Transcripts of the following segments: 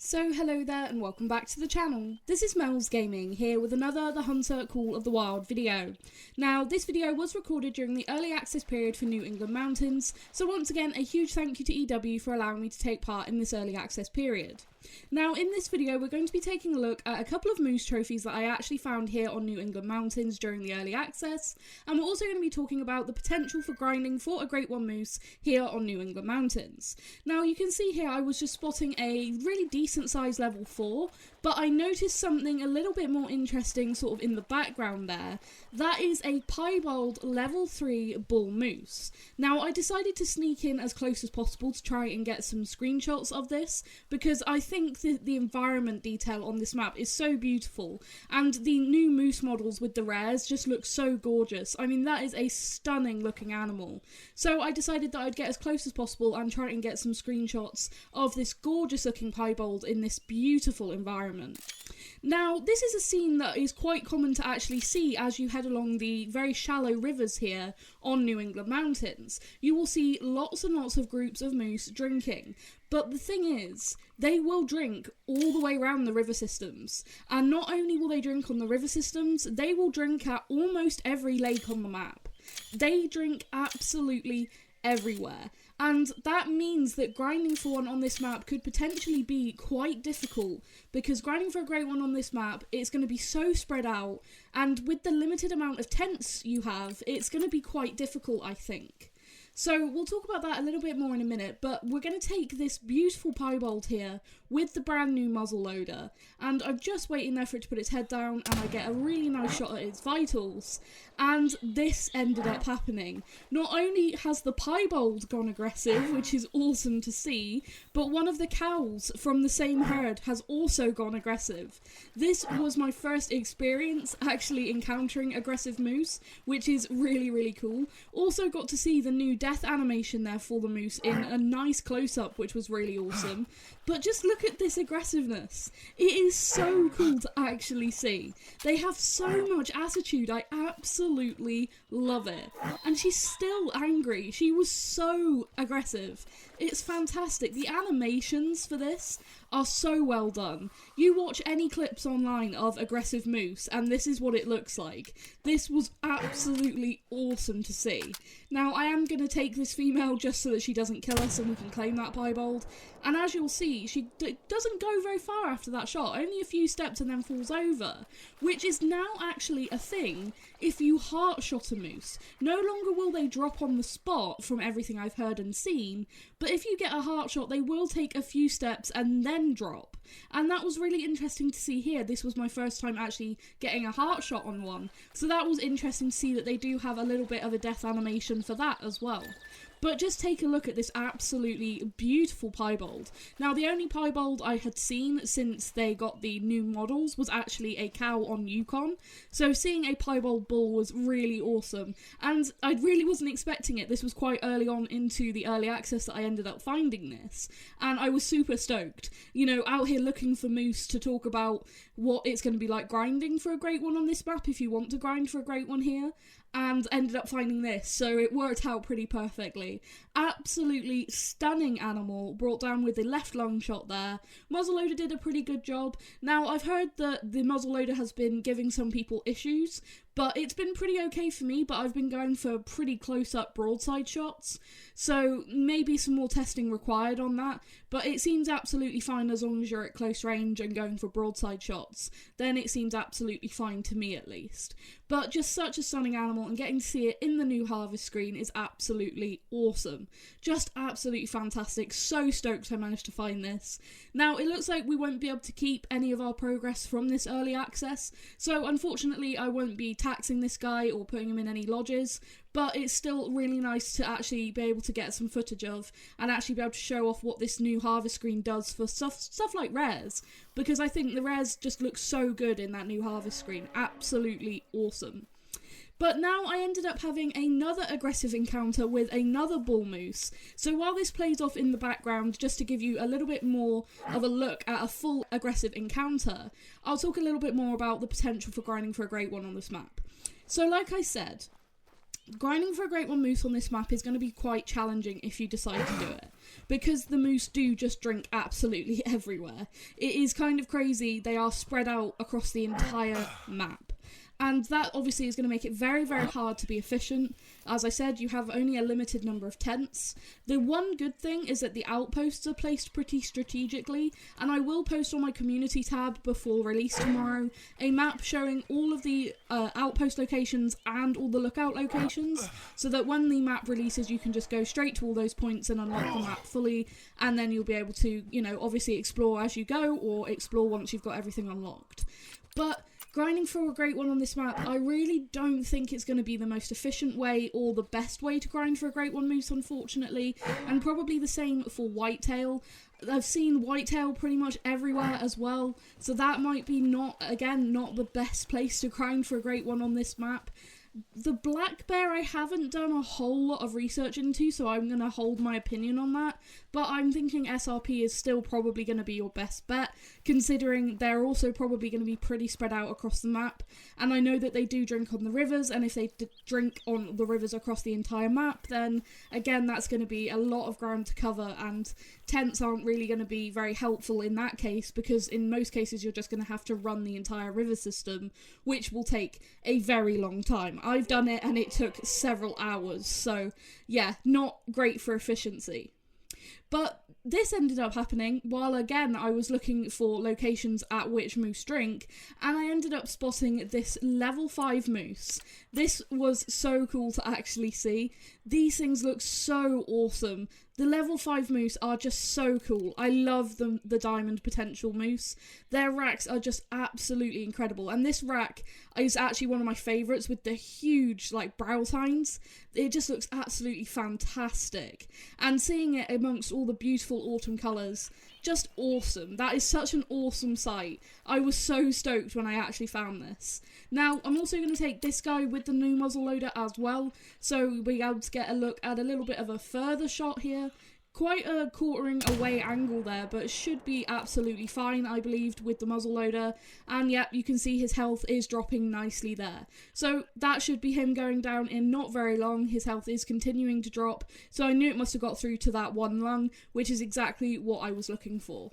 So hello there and welcome back to the channel. This is Mel's Gaming here with another The Hunter Call of the Wild video. Now this video was recorded during the early access period for New England Mountains, so once again a huge thank you to EW for allowing me to take part in this early access period. Now in this video we're going to be taking a look at a couple of moose trophies that I actually found here on New England Mountains during the early access, and we're also going to be talking about the potential for grinding for a Great One moose here on New England Mountains. Now you can see here I was just spotting a really decent size level 4, but I noticed something a little bit more interesting sort of in the background there. That is a Piebald level 3 bull moose. Now I decided to sneak in as close as possible to try and get some screenshots of this, because I think the environment detail on this map is so beautiful, and the new moose models with the rares just look so gorgeous. I mean, that is a stunning looking animal. So I decided that I'd get as close as possible and try and get some screenshots of this gorgeous looking piebald in this beautiful environment. Now, this is a scene that is quite common to actually see as you head along the very shallow rivers here on New England Mountains. You will see lots and lots of groups of moose drinking. But the thing is, they will drink all the way around the river systems. And not only will they drink on the river systems, they will drink at almost every lake on the map. They drink absolutely everywhere. And that means that grinding for one on this map could potentially be quite difficult, because grinding for a great one on this map, it's going to be so spread out, and with the limited amount of tents you have, it's going to be quite difficult, I think. So we'll talk about that a little bit more in a minute, but we're going to take this beautiful piebald here with the brand new muzzle loader, and I'm just waiting there for it to put its head down and I get a really nice shot at its vitals, and this ended up happening. Not only has the piebald gone aggressive, which is awesome to see, but one of the cows from the same herd has also gone aggressive. This was my first experience actually encountering aggressive moose, which is really, really cool. Also got to see the new death animation there for the moose in a nice close-up, which was really awesome. But just look at this aggressiveness. It is so cool to actually see. They have so much attitude. I absolutely love it. And she's still angry. She was so aggressive. It's fantastic. The animations for this are so well done. You watch any clips online of aggressive moose and this is what it looks like. This was absolutely awesome to see. Now I am going to take this female just so that she doesn't kill us and we can claim that piebald. And as you'll see, she doesn't go very far after that shot, only a few steps and then falls over, which is now actually a thing if you heart shot a moose. No longer will they drop on the spot from everything I've heard and seen, but if you get a heart shot, they will take a few steps and then drop. And that was really interesting to see here. This was my first time actually getting a heart shot on one, so that was interesting to see that they do have a little bit of a death animation for that as well. But just take a look at this absolutely beautiful piebald. Now, the only piebald I had seen since they got the new models was actually a cow on Yukon. So seeing a piebald bull was really awesome. And I really wasn't expecting it. This was quite early on into the early access that I ended up finding this. And I was super stoked. You know, out here looking for moose to talk about what it's going to be like grinding for a great one on this map if you want to grind for a great one here. And ended up finding this, so it worked out pretty perfectly. Absolutely stunning animal, brought down with the left lung shot there. Muzzleloader did a pretty good job. Now, I've heard that the muzzleloader has been giving some people issues, but it's been pretty okay for me, but I've been going for pretty close-up broadside shots, so maybe some more testing required on that, but it seems absolutely fine as long as you're at close range and going for broadside shots. Then it seems absolutely fine to me, at least. But just such a stunning animal, and getting to see it in the new harvest screen is absolutely awesome. Just absolutely fantastic. So stoked I managed to find this. Now, it looks like we won't be able to keep any of our progress from this early access, so unfortunately I won't be taxing this guy or putting him in any lodges, but it's still really nice to actually be able to get some footage of and actually be able to show off what this new harvest screen does for stuff like rares, because I think the rares just look so good in that new harvest screen. Absolutely awesome. But now I ended up having another aggressive encounter with another bull moose. So while this plays off in the background, just to give you a little bit more of a look at a full aggressive encounter, I'll talk a little bit more about the potential for grinding for a great one on this map. So like I said, grinding for a Great One moose on this map is going to be quite challenging if you decide to do it. because the moose do just drink absolutely everywhere. It is kind of crazy. They are spread out across the entire map. And that obviously is going to make it very, very hard to be efficient. As I said, you have only a limited number of tents. The one good thing is that the outposts are placed pretty strategically, and I will post on my community tab before release tomorrow a map showing all of the outpost locations and all the lookout locations, so that when the map releases you can just go straight to all those points and unlock the map fully, and then you'll be able to, you know, obviously explore as you go, or explore once you've got everything unlocked. But grinding for a Great One on this map, I really don't think it's going to be the most efficient way or the best way to grind for a Great One moose, unfortunately, and probably the same for whitetail. I've seen whitetail pretty much everywhere as well, so that might be not the best place to grind for a Great One on this map. The black bear I haven't done a whole lot of research into, so I'm going to hold my opinion on that, but I'm thinking SRP is still probably going to be your best bet, considering they're also probably going to be pretty spread out across the map, and I know that they do drink on the rivers, and if they drink on the rivers across the entire map, then again that's going to be a lot of ground to cover, and tents aren't really going to be very helpful in that case, because in most cases you're just going to have to run the entire river system, which will take a very long time. I've done it and it took several hours, so yeah, not great for efficiency. But this ended up happening while, again, I was looking for locations at which moose drink, and I ended up spotting this level 5 moose. This was so cool to actually see. These things look so awesome. The level 5 moose are just so cool. I love the diamond potential moose. Their racks are just absolutely incredible, and this rack is actually one of my favourites with the huge, like, brow tines. It just looks absolutely fantastic, and seeing it amongst all the beautiful autumn colours, just awesome. That is such an awesome sight. I was so stoked when I actually found this. Now, I'm also going to take this guy with the new muzzleloader as well, so we'll be able to get a look at a little bit of a further shot here. Quite a quartering away angle there, but should be absolutely fine, I believed, with the muzzleloader. And yep, you can see his health is dropping nicely there. So that should be him going down in not very long. His health is continuing to drop, so I knew it must have got through to that one lung, which is exactly what I was looking for.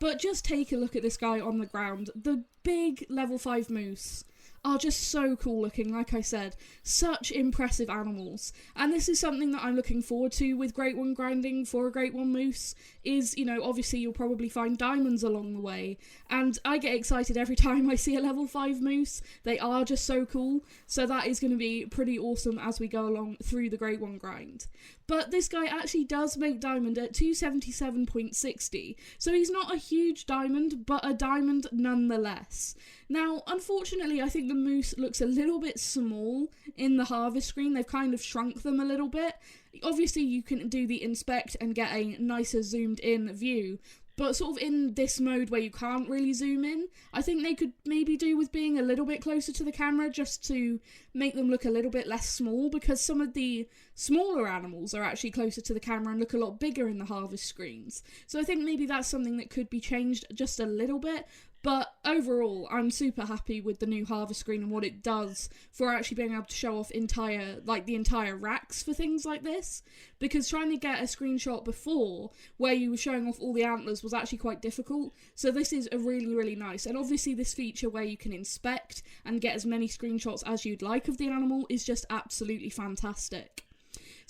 But just take a look at this guy on the ground. The big level 5 moose are just so cool looking, like I said. Such impressive animals. And this is something that I'm looking forward to with Great One grinding for a Great One moose, is, you know, obviously you'll probably find diamonds along the way. And I get excited every time I see a level 5 moose. They are just so cool. So that is going to be pretty awesome as we go along through the Great One grind. But this guy actually does make diamond at 277.60. So he's not a huge diamond, but a diamond nonetheless. Now, unfortunately, I think the moose looks a little bit small in the harvest screen. They've kind of shrunk them a little bit. Obviously, you can do the inspect and get a nicer zoomed in view, but sort of in this mode where you can't really zoom in, I think they could maybe do with being a little bit closer to the camera just to make them look a little bit less small, because some of the smaller animals are actually closer to the camera and look a lot bigger in the harvest screens. So I think maybe that's something that could be changed just a little bit. But overall, I'm super happy with the new harvest screen and what it does for actually being able to show off the entire racks for things like this. Because trying to get a screenshot before where you were showing off all the antlers was actually quite difficult. So this is a really, really nice. And obviously this feature where you can inspect and get as many screenshots as you'd like of the animal is just absolutely fantastic.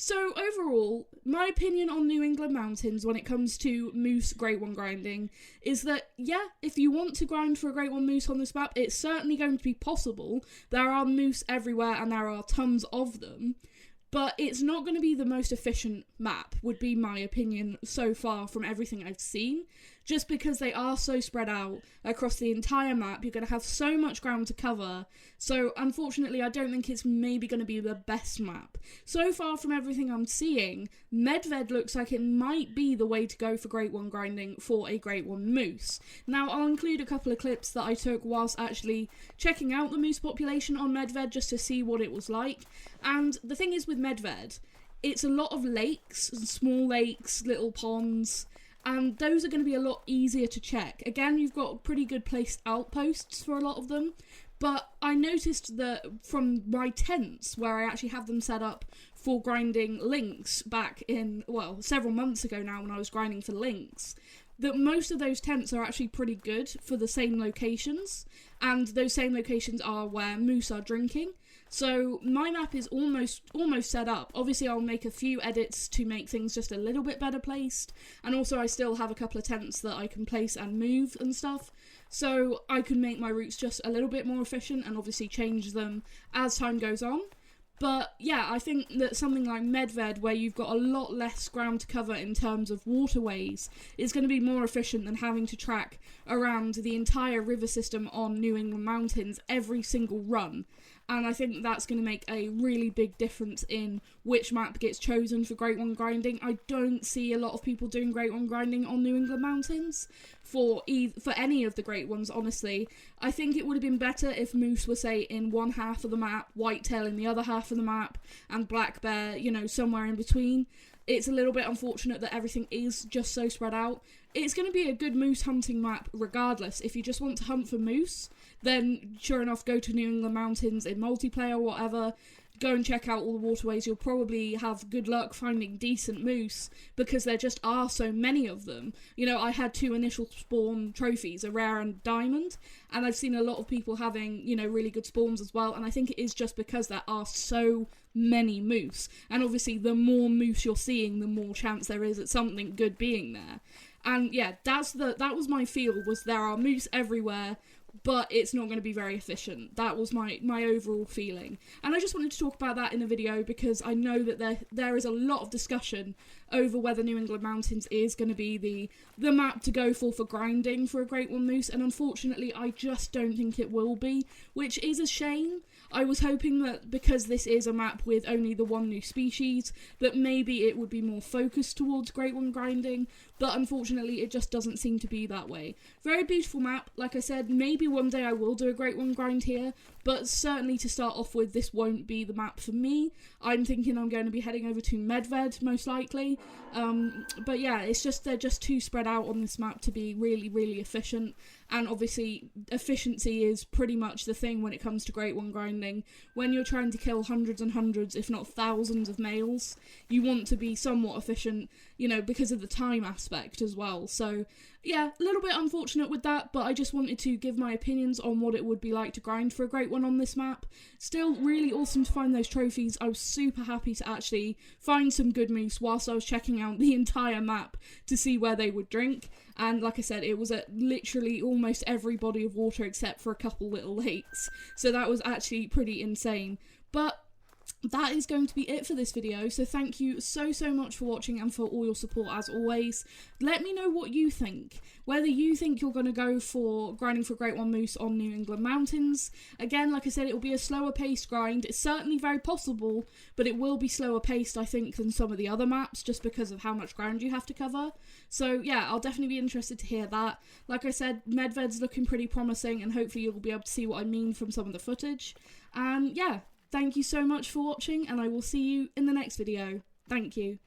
So overall, my opinion on New England Mountains when it comes to moose Great One grinding is that, yeah, if you want to grind for a Great One moose on this map, it's certainly going to be possible. There are moose everywhere and there are tons of them, but it's not going to be the most efficient map, would be my opinion so far from everything I've seen. Just because they are so spread out across the entire map, you're going to have so much ground to cover. So unfortunately, I don't think it's maybe going to be the best map. So far from everything I'm seeing, Medved looks like it might be the way to go for Great One grinding for a Great One moose. Now, I'll include a couple of clips that I took whilst actually checking out the moose population on Medved just to see what it was like. And the thing is with Medved, it's a lot of lakes, small lakes, little ponds, and those are going to be a lot easier to check. Again, you've got pretty good placed outposts for a lot of them, but I noticed that from my tents, where I actually have them set up for grinding links back in, well, several months ago now when I was grinding for links, that most of those tents are actually pretty good for the same locations, and those same locations are where moose are drinking. So my map is almost set up. Obviously I'll make a few edits to make things just a little bit better placed, and also I still have a couple of tents that I can place and move and stuff, so I can make my routes just a little bit more efficient and obviously change them as time goes on. But yeah, I think that something like Medved, where you've got a lot less ground to cover in terms of waterways, is going to be more efficient than having to track around the entire river system on New England mountains every single run. And I think that's going to make a really big difference in which map gets chosen for Great One grinding. I don't see a lot of people doing Great One grinding on New England mountains for any of the Great Ones, honestly. I think it would have been better if moose were, say, in one half of the map, whitetail in the other half of the map, and black bear, you know, somewhere in between. It's a little bit unfortunate that everything is just so spread out. It's going to be a good moose hunting map regardless. If you just want to hunt for moose, then sure enough, go to New England mountains in multiplayer or whatever. Go and check out all the waterways. You'll probably have good luck finding decent moose because there just are so many of them. You know, I had 2 initial spawn trophies, a rare and diamond, and I've seen a lot of people having, you know, really good spawns as well, and I think it is just because there are so many moose, and obviously the more moose you're seeing, the more chance there is at something good being there. And yeah, that was my feel, was there are moose everywhere, but it's not going to be very efficient. That was my overall feeling. And I just wanted to talk about that in a video because I know that there is a lot of discussion over whether New England Mountains is going to be the map to go for grinding for a Great One Moose, and unfortunately I just don't think it will be, which is a shame. I was hoping that because this is a map with only the one new species, that maybe it would be more focused towards Great One grinding, but unfortunately it just doesn't seem to be that way. Very beautiful map, like I said, maybe one day I will do a Great One grind here, but certainly to start off with, this won't be the map for me. I'm thinking I'm going to be heading over to Medved, most likely, but yeah, it's just they're just too spread out on this map to be really, really efficient. And obviously, efficiency is pretty much the thing when it comes to Great One grinding. When you're trying to kill hundreds and hundreds, if not thousands of males, you want to be somewhat efficient, you know, because of the time aspect as well. So, yeah, a little bit unfortunate with that, but I just wanted to give my opinions on what it would be like to grind for a Great One on this map. Still really awesome to find those trophies. I was super happy to actually find some good moose whilst I was checking out the entire map to see where they would drink. And like I said, it was at literally almost every body of water except for a couple little lakes. So that was actually pretty insane. But that is going to be it for this video, so thank you so much for watching and for all your support as always. Let me know what you think, whether you think you're going to go for grinding for Great One Moose on New England Mountains. Again, like I said, it will be a slower paced grind. It's certainly very possible, but it will be slower paced, I think, than some of the other maps, just because of how much ground you have to cover. So yeah, I'll definitely be interested to hear that. Like I said, Medved's looking pretty promising, and hopefully you'll be able to see what I mean from some of the footage. And yeah, thank you so much for watching, and I will see you in the next video. Thank you.